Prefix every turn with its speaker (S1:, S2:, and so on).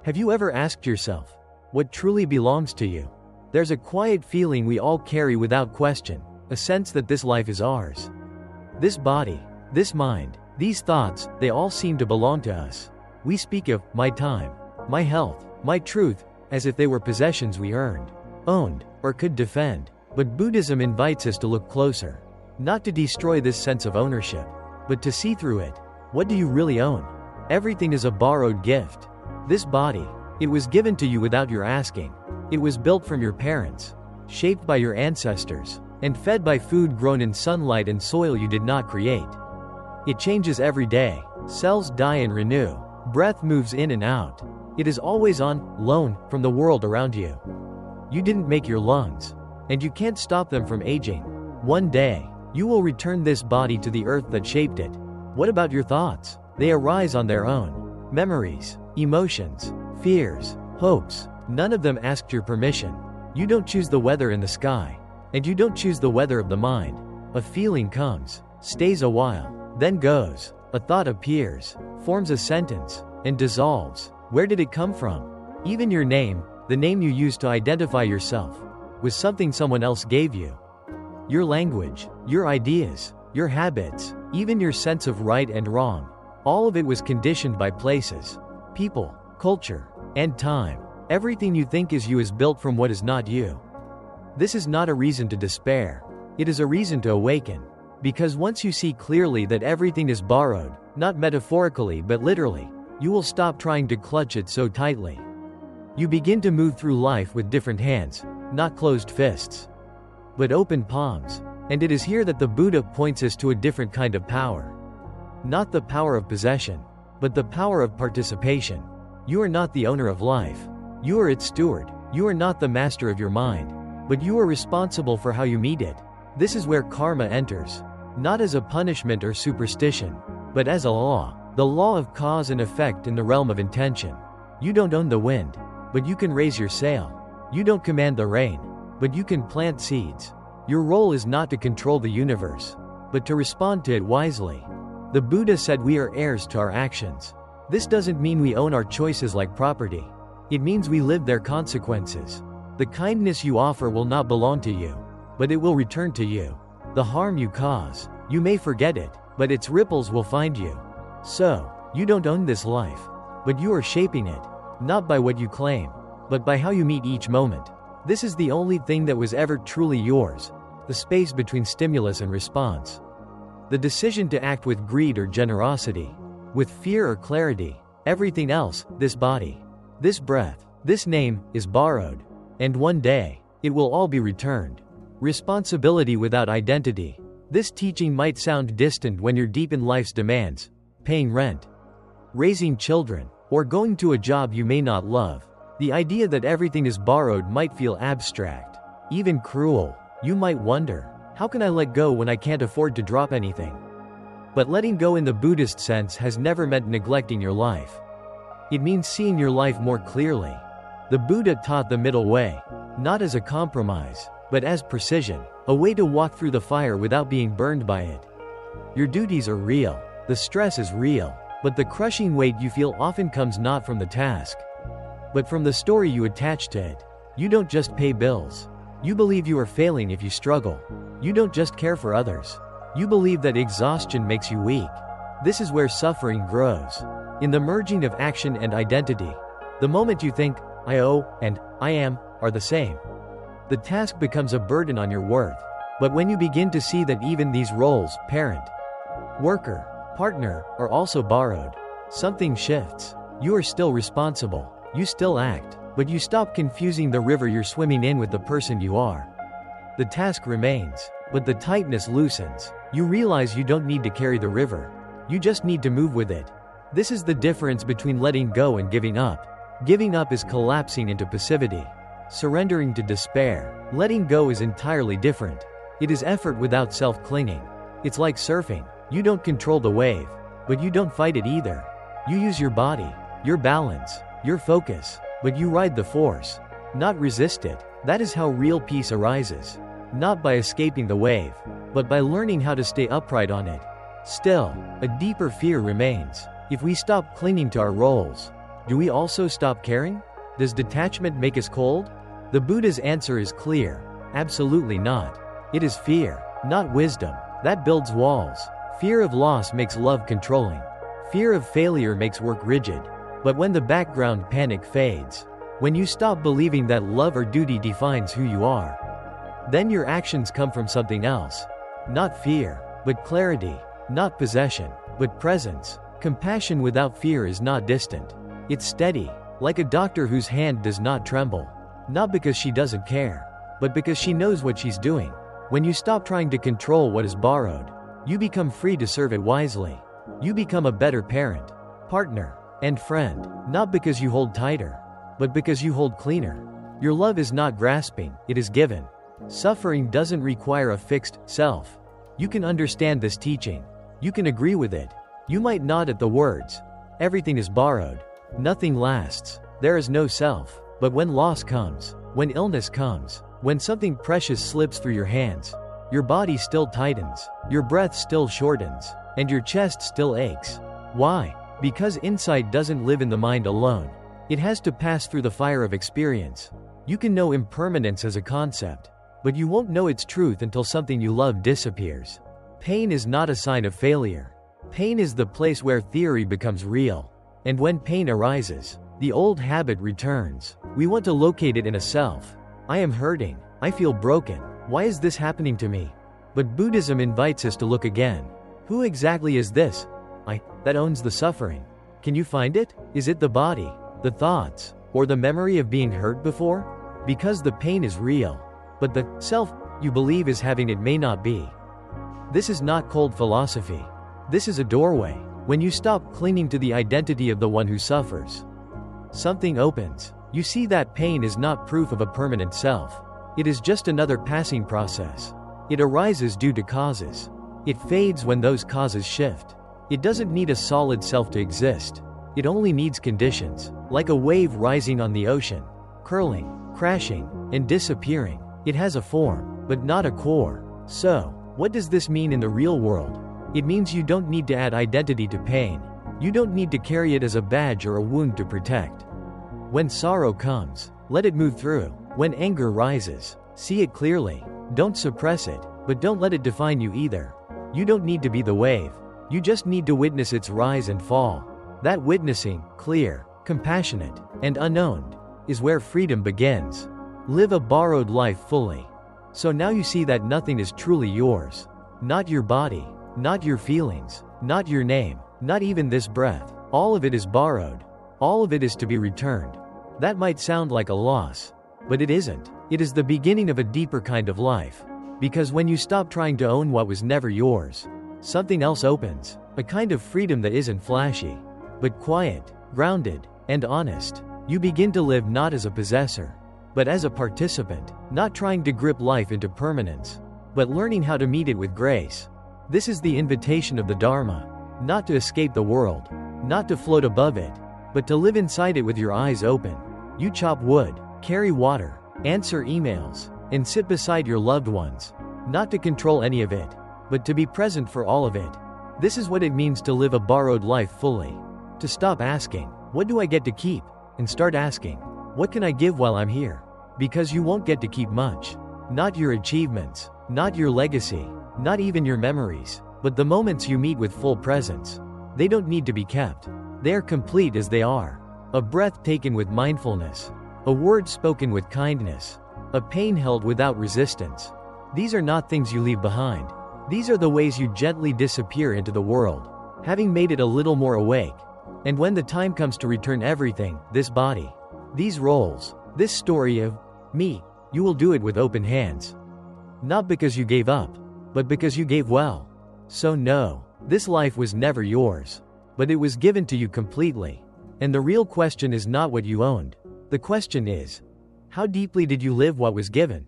S1: Have you ever asked yourself, what truly belongs to you? There's a quiet feeling we all carry without question, a sense that this life is ours. This body, this mind, these thoughts, they all seem to belong to us. We speak of my time, my health, my truth, as if they were possessions we earned, owned, or could defend. But Buddhism invites us to look closer. Not to destroy this sense of ownership, but to see through it. What do you really own? Everything is a borrowed gift. This body, it was given to you without your asking. It was built from your parents, shaped by your ancestors, and fed by food grown in sunlight and soil you did not create. It changes every day. Cells die and renew. Breath moves in and out. It is always on loan from the world around you. You didn't make your lungs, and you can't stop them from aging. One day, you will return this body to the earth that shaped it. What about your thoughts? They arise on their own. Memories, emotions, fears, hopes, none of them asked your permission. You don't choose the weather in the sky, and you don't choose the weather of the mind. A feeling comes, stays a while, then goes. A thought appears, forms a sentence, and dissolves. Where did it come from? Even your name, the name you use to identify yourself, was something someone else gave you. Your language, your ideas, your habits, even your sense of right and wrong, all of it was conditioned by places, people, culture, and time. Everything you think is you is built from what is not you. This is not a reason to despair. It is a reason to awaken. Because once you see clearly that everything is borrowed, not metaphorically but literally, you will stop trying to clutch it so tightly. You begin to move through life with different hands, not closed fists, but open palms. And it is here that the Buddha points us to a different kind of power. Not the power of possession, but the power of participation. You are not the owner of life. You are its steward. You are not the master of your mind, but you are responsible for how you meet it. This is where karma enters, not as a punishment or superstition, but as a law, the law of cause and effect in the realm of intention. You don't own the wind, but you can raise your sail. You don't command the rain, but you can plant seeds. Your role is not to control the universe, but to respond to it wisely. The Buddha said we are heirs to our actions. This doesn't mean we own our choices like property. It means we live their consequences. The kindness you offer will not belong to you, but it will return to you. The harm you cause, you may forget it, but its ripples will find you. So, you don't own this life, but you are shaping it, not by what you claim, but by how you meet each moment. This is the only thing that was ever truly yours, the space between stimulus and response. The decision to act with greed or generosity, with fear or clarity. Everything else, this body, this breath, this name, is borrowed. And one day, it will all be returned. Responsibility without identity. This teaching might sound distant when you're deep in life's demands, paying rent, raising children, or going to a job you may not love. The idea that everything is borrowed might feel abstract, even cruel. You might wonder, how can I let go when I can't afford to drop anything? But letting go in the Buddhist sense has never meant neglecting your life. It means seeing your life more clearly. The Buddha taught the middle way, not as a compromise, but as precision, a way to walk through the fire without being burned by it. Your duties are real, the stress is real, but the crushing weight you feel often comes not from the task, but from the story you attach to it. You don't just pay bills. You believe you are failing if you struggle. You don't just care for others. You believe that exhaustion makes you weak. This is where suffering grows. In the merging of action and identity. The moment you think, I owe, and I am, are the same, the task becomes a burden on your worth. But when you begin to see that even these roles, parent, worker, partner, are also borrowed, something shifts. You are still responsible. You still act, but you stop confusing the river you're swimming in with the person you are. The task remains, but the tightness loosens. You realize you don't need to carry the river. You just need to move with it. This is the difference between letting go and giving up. Giving up is collapsing into passivity, surrendering to despair. Letting go is entirely different. It is effort without self-clinging. It's like surfing. You don't control the wave, but you don't fight it either. You use your body, your balance, your focus, but you ride the force, not resist it. That is how real peace arises. Not by escaping the wave, but by learning how to stay upright on it. Still, a deeper fear remains. If we stop clinging to our roles, do we also stop caring? Does detachment make us cold? The Buddha's answer is clear. Absolutely not. It is fear, not wisdom, that builds walls. Fear of loss makes love controlling. Fear of failure makes work rigid. But when the background panic fades, when you stop believing that love or duty defines who you are, then your actions come from something else. Not fear, but clarity. Not possession, but presence. Compassion without fear is not distant. It's steady, like a doctor whose hand does not tremble. Not because she doesn't care, but because she knows what she's doing. When you stop trying to control what is borrowed, you become free to serve it wisely. You become a better parent, partner, and friend, not because you hold tighter, but because you hold cleaner. Your love is not grasping, it is given. Suffering doesn't require a fixed self. You can understand this teaching. You can agree with it. You might nod at the words. Everything is borrowed. Nothing lasts. There is no self. But when loss comes, when illness comes, when something precious slips through your hands, your body still tightens, your breath still shortens, and your chest still aches. Why? Because insight doesn't live in the mind alone. It has to pass through the fire of experience. You can know impermanence as a concept, but you won't know its truth until something you love disappears. Pain is not a sign of failure. Pain is the place where theory becomes real. And when pain arises, the old habit returns. We want to locate it in a self. I am hurting. I feel broken. Why is this happening to me? But Buddhism invites us to look again. Who exactly is this I that owns the suffering? Can you find it? Is it the body, the thoughts, or the memory of being hurt before? Because the pain is real, but the self you believe is having it may not be. This is not cold philosophy. This is a doorway. When you stop clinging to the identity of the one who suffers, something opens. You see that pain is not proof of a permanent self. It is just another passing process. It arises due to causes. It fades when those causes shift. It doesn't need a solid self to exist. It only needs conditions, like a wave rising on the ocean, curling, crashing, and disappearing. It has a form, but not a core. So, what does this mean in the real world? It means you don't need to add identity to pain. You don't need to carry it as a badge or a wound to protect. When sorrow comes, let it move through. When anger rises, see it clearly. Don't suppress it, but don't let it define you either. You don't need to be the wave. You just need to witness its rise and fall. That witnessing, clear, compassionate, and unowned, is where freedom begins. Live a borrowed life fully. So now you see that nothing is truly yours. Not your body, not your feelings, not your name, not even this breath. All of it is borrowed. All of it is to be returned. That might sound like a loss, but it isn't. It is the beginning of a deeper kind of life. Because when you stop trying to own what was never yours, something else opens. A kind of freedom that isn't flashy, but quiet, grounded, and honest. You begin to live not as a possessor, but as a participant, not trying to grip life into permanence, but learning how to meet it with grace. This is the invitation of the Dharma, not to escape the world, not to float above it, but to live inside it with your eyes open. You chop wood, carry water, answer emails, and sit beside your loved ones, not to control any of it, but to be present for all of it. This is what it means to live a borrowed life fully. To stop asking, what do I get to keep? And start asking, what can I give while I'm here? Because you won't get to keep much. Not your achievements, not your legacy, not even your memories, but the moments you meet with full presence. They don't need to be kept. They are complete as they are. A breath taken with mindfulness. A word spoken with kindness. A pain held without resistance. These are not things you leave behind. These are the ways you gently disappear into the world, having made it a little more awake. And when the time comes to return everything, this body, these roles, this story of me, you will do it with open hands. Not because you gave up, but because you gave well. So no, this life was never yours, but it was given to you completely. And the real question is not what you owned. The question is, how deeply did you live what was given?